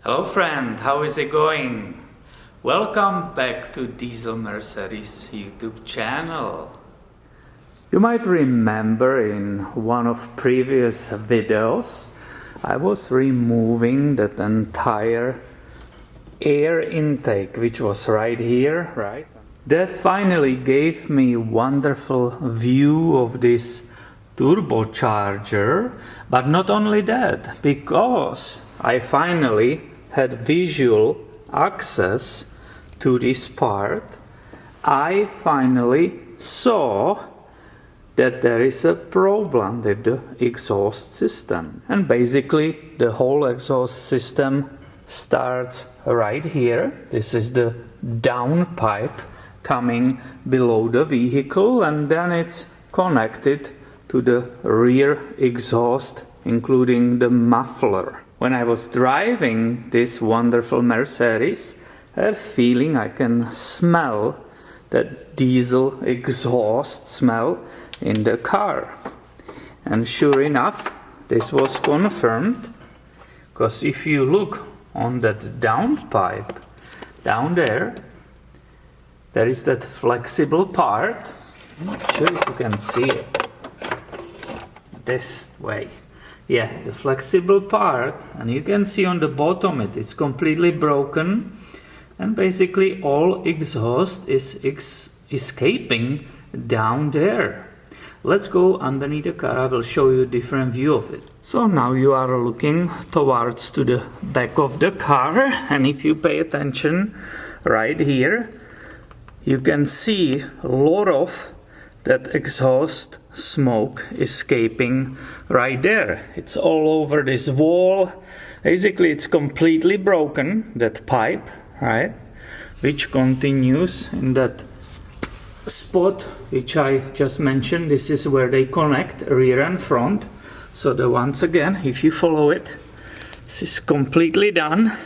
Hello friend, how is it going? Welcome back to Diesel Mercedes YouTube channel. You might remember in one of previous videos I was removing that entire air intake which was right here, right? That finally gave me a wonderful view of this turbocharger, but not only that, because I finally had visual access to this part, I finally saw that there is a problem with the exhaust system. And basically the whole exhaust system starts right here. This is the downpipe coming below the vehicle, and then it's connected to the rear exhaust, including the muffler. When I was driving this wonderful Mercedes, I had a feeling I can smell that diesel exhaust smell in the car. And sure enough, this was confirmed, because if you look on that downpipe down there, there is that flexible part. I'm not sure if you can see it. This way. Yeah, the flexible part, and you can see on the bottom it's completely broken, and basically all exhaust is escaping down there. Let's go underneath the car. I will show you a different view of it. So now you are looking towards to the back of the car, and if you pay attention right here, you can see a lot of that exhaust smoke escaping right there. It's all over this wall. Basically it's completely broken, that pipe, right, which continues in that spot which I just mentioned. This is where they connect rear and front. So once again, if you follow it, this is completely done,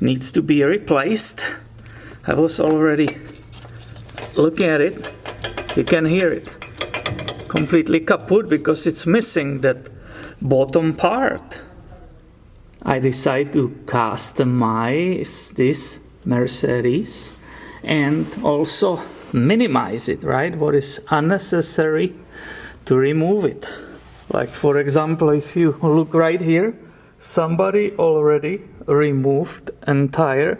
needs to be replaced. I was already looking at it. You can hear it completely kaput because it's missing that bottom part. I decided to customize this Mercedes and also minimize it, right? What is unnecessary to remove it. Like for example, if you look right here, somebody already removed entire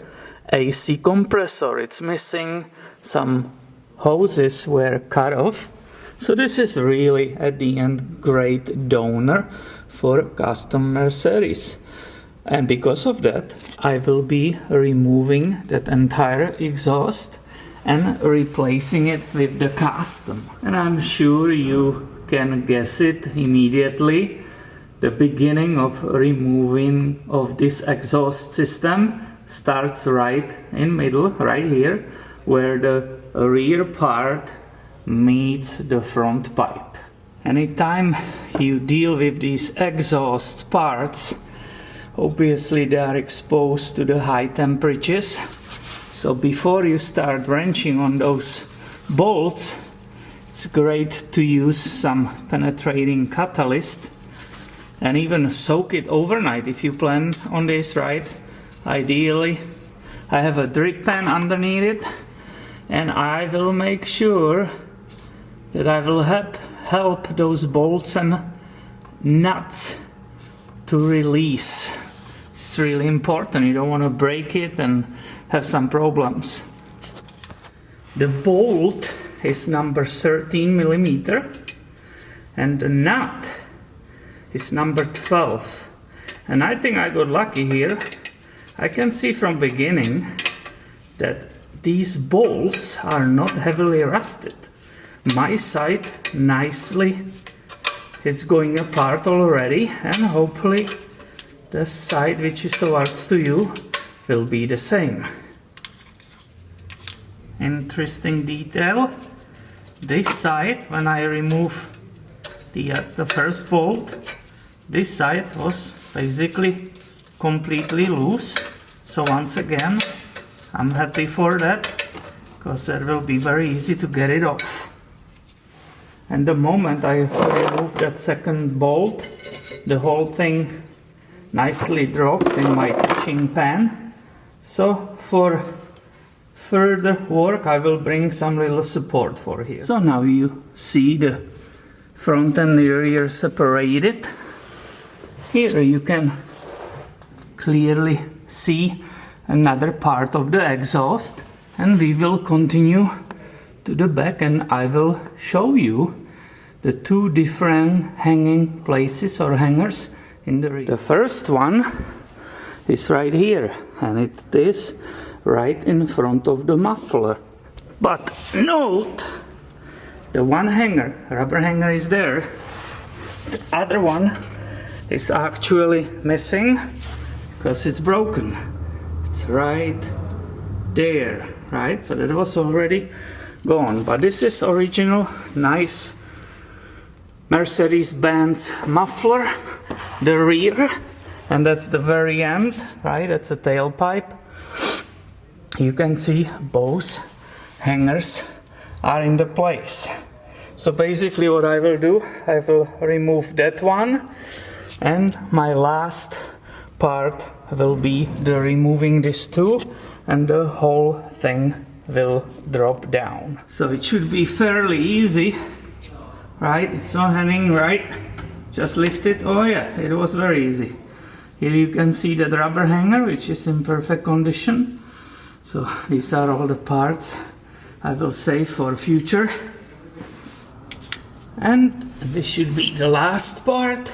AC compressor. It's missing, some hoses were cut off. So this is really at the end great donor for custom Mercedes. And because of that, I will be removing that entire exhaust and replacing it with the custom. And I'm sure you can guess it immediately. The beginning of removing of this exhaust system starts right in middle, right here, where the rear part meets the front pipe. Anytime you deal with these exhaust parts, obviously they are exposed to the high temperatures. So before you start wrenching on those bolts, it's great to use some penetrating catalyst and even soak it overnight if you plan on this, right? Ideally, I have a drip pan underneath it, and I will make sure that I will help those bolts and nuts to release. It's really important. You don't want to break it and have some problems. The bolt is number 13 millimeter and the nut is number 12. And I think I got lucky here. I can see from beginning that these bolts are not heavily rusted. My side nicely is going apart already, and hopefully the side which is towards to you will be the same. Interesting detail. This side, when I remove the first bolt, this side was basically completely loose. So once again, I'm happy for that, because it will be very easy to get it off. And the moment I remove that second bolt, the whole thing nicely dropped in my kitchen pan. So for further work I will bring some little support for here. So now you see the front and the rear separated. Here you can clearly see another part of the exhaust, and we will continue to the back and I will show you the two different hanging places or hangers in the rear. The first one is right here, and it's this right in front of the muffler. But note, the one hanger, rubber hanger, is there. The other one is actually missing because it's broken. It's right there, right? So that was already gone. But this is original, nice Mercedes-Benz muffler, the rear, and that's the very end, right? That's a tailpipe. You can see both hangers are in the place. So basically what I will do, I will remove that one, and my last part will be the removing this too, and the whole thing will drop down. So it should be fairly easy, right? It's not hanging right. Just lift it. Oh yeah, it was very easy. Here you can see that rubber hanger, which is in perfect condition. So these are all the parts I will save for future. And this should be the last part.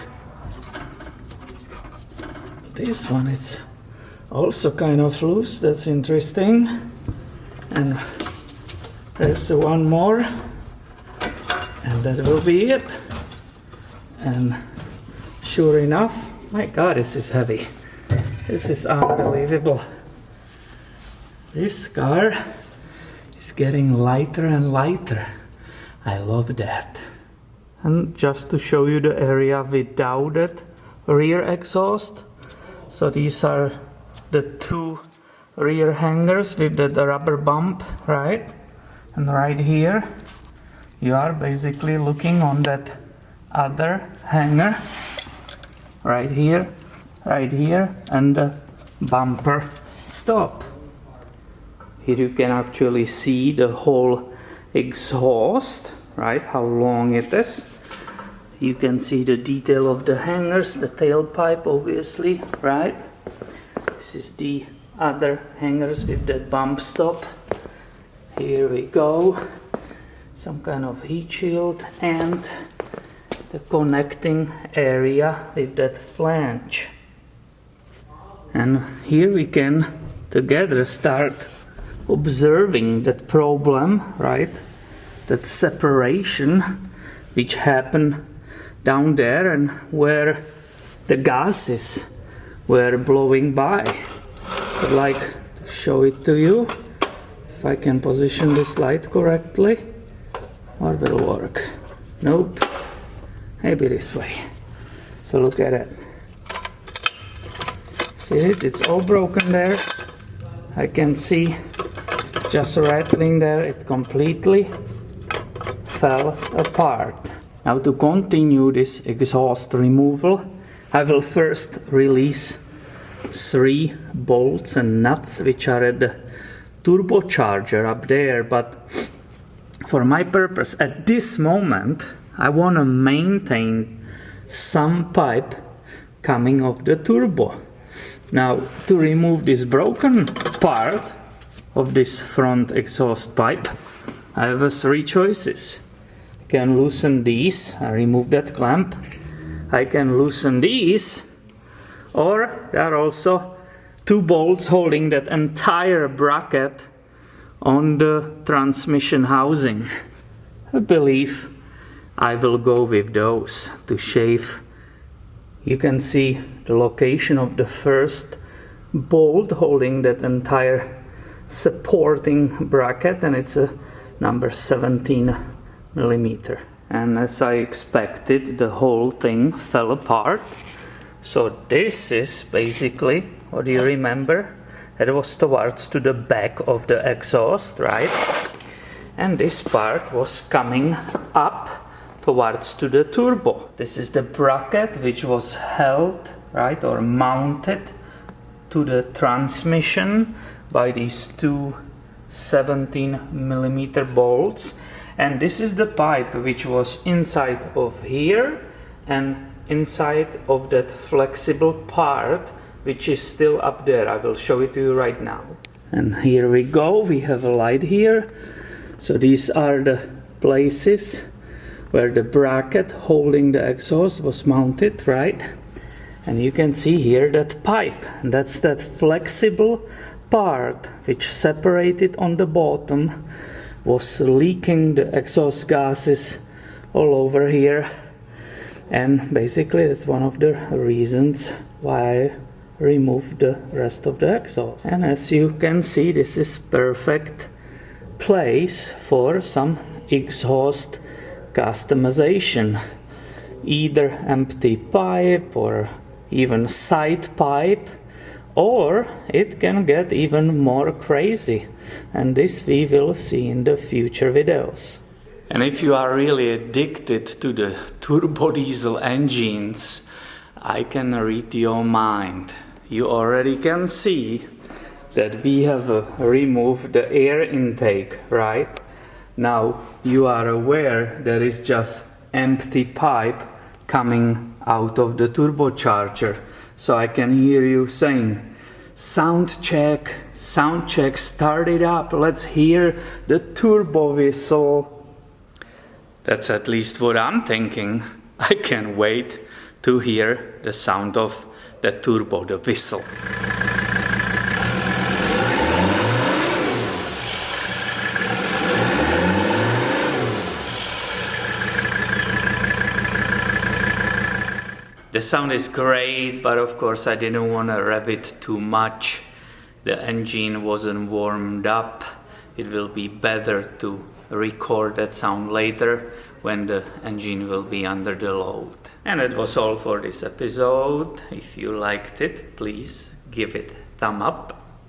This one is also kind of loose, that's interesting. And there's one more, and that will be it. And sure enough, my God, this is heavy. This is unbelievable. This car is getting lighter and lighter. I love that. And just to show you the area without that rear exhaust. So these are the two rear hangers with the rubber bump, right? And right here you are basically looking on that other hanger right here, and the bumper stop. Here you can actually see the whole exhaust, right? How long it is. You can see the detail of the hangers, the tailpipe obviously, right? This is the other hangers with that bump stop. Here we go. Some kind of heat shield and the connecting area with that flange. And here we can together start observing that problem, right? That separation which happened down there and where the gases were blowing by. I'd like to show it to you. If I can position this light correctly, or will work? Nope. Maybe this way. So look at it. See it? It's all broken there. I can see just rattling there. It completely fell apart. Now to continue this exhaust removal, I will first release 3 bolts and nuts which are at the turbocharger up there, but for my purpose at this moment I want to maintain some pipe coming off the turbo. Now to remove this broken part of this front exhaust pipe, I have 3 choices. I can loosen these and remove that clamp. I can loosen these, or there are also 2 bolts holding that entire bracket on the transmission housing. I believe I will go with those to shave. You can see the location of the first bolt holding that entire supporting bracket, and it's a number 17 millimeter. And as I expected, the whole thing fell apart. So this is basically, what do you remember? It was towards to the back of the exhaust, right? And this part was coming up towards to the turbo. This is the bracket which was held right, or mounted to the transmission by these two 17mm bolts. And this is the pipe which was inside of here and inside of that flexible part which is still up there. I will show it to you right now. And here we go, we have a light here. So these are the places where the bracket holding the exhaust was mounted, right? And you can see here that pipe, and that's that flexible part which separated on the bottom, was leaking the exhaust gases all over here. And basically that's one of the reasons why I removed the rest of the exhaust. And as you can see, this is perfect place for some exhaust customization. Either empty pipe or even side pipe, or it can get even more crazy, and this we will see in the future videos. And if you are really addicted to the turbo diesel engines, I can read your mind. You already can see that we have removed the air intake, right? Now you are aware there is just empty pipe coming out of the turbocharger. So I can hear you saying, sound check, start it up, let's hear the turbo whistle. That's at least what I'm thinking. I can't wait to hear the sound of the turbo, the whistle. The sound is great, but of course I didn't want to rev it too much. The engine wasn't warmed up. It will be better to record that sound later when the engine will be under the load. And that was all for this episode. If you liked it, please give it a thumb up.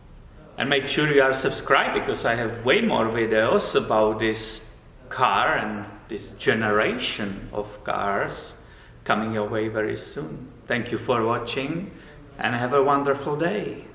And make sure you are subscribed, because I have way more videos about this car and this generation of cars coming your way very soon. Thank you for watching and have a wonderful day.